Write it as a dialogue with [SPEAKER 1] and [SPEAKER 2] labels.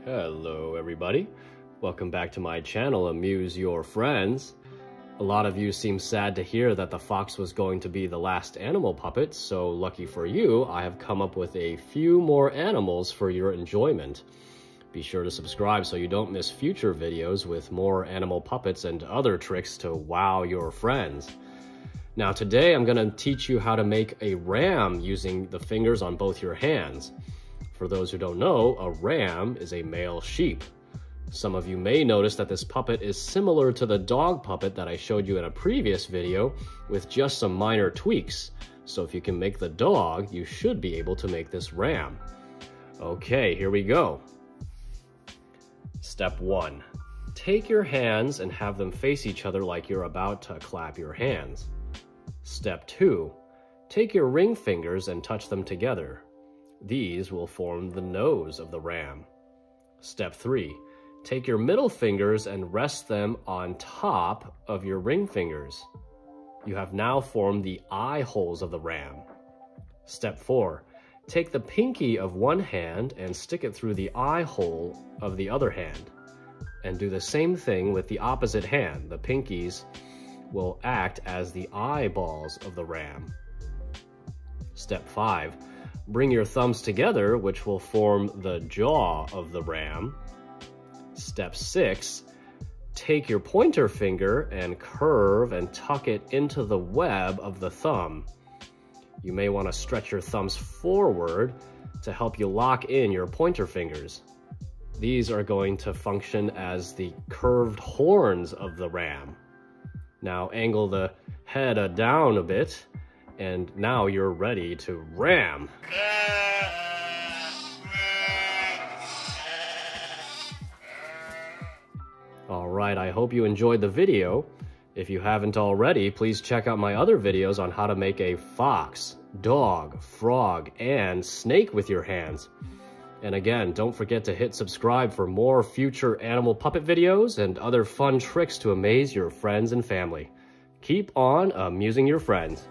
[SPEAKER 1] Hello everybody, welcome back to my channel, Amuse Your Friends. A lot of you seem sad to hear that the fox was going to be the last animal puppet, so lucky for you, I have come up with a few more animals for your enjoyment. Be sure to subscribe so you don't miss future videos with more animal puppets and other tricks to wow your friends. Now today I'm going to teach you how to make a ram using the fingers on both your hands. For those who don't know, a ram is a male sheep. Some of you may notice that this puppet is similar to the dog puppet that I showed you in a previous video with just some minor tweaks. So if you can make the dog, you should be able to make this ram. Okay, here we go. Step 1. Take your hands and have them face each other like you're about to clap your hands. Step 2. Take your ring fingers and touch them together. These will form the nose of the ram. Step 3. Take your middle fingers and rest them on top of your ring fingers. You have now formed the eye holes of the ram. Step 4. Take the pinky of one hand and stick it through the eye hole of the other hand. And do the same thing with the opposite hand. The pinkies will act as the eyeballs of the ram. Step 5. Bring your thumbs together, which will form the jaw of the ram. Step 6. Take your pointer finger and curve and tuck it into the web of the thumb. You may want to stretch your thumbs forward to help you lock in your pointer fingers. These are going to function as the curved horns of the ram. Now angle the head down a bit, and now you're ready to ram. Alright, I hope you enjoyed the video. If you haven't already, please check out my other videos on how to make a fox, dog, frog, and snake with your hands. And again, don't forget to hit subscribe for more future animal puppet videos and other fun tricks to amaze your friends and family. Keep on amusing your friends.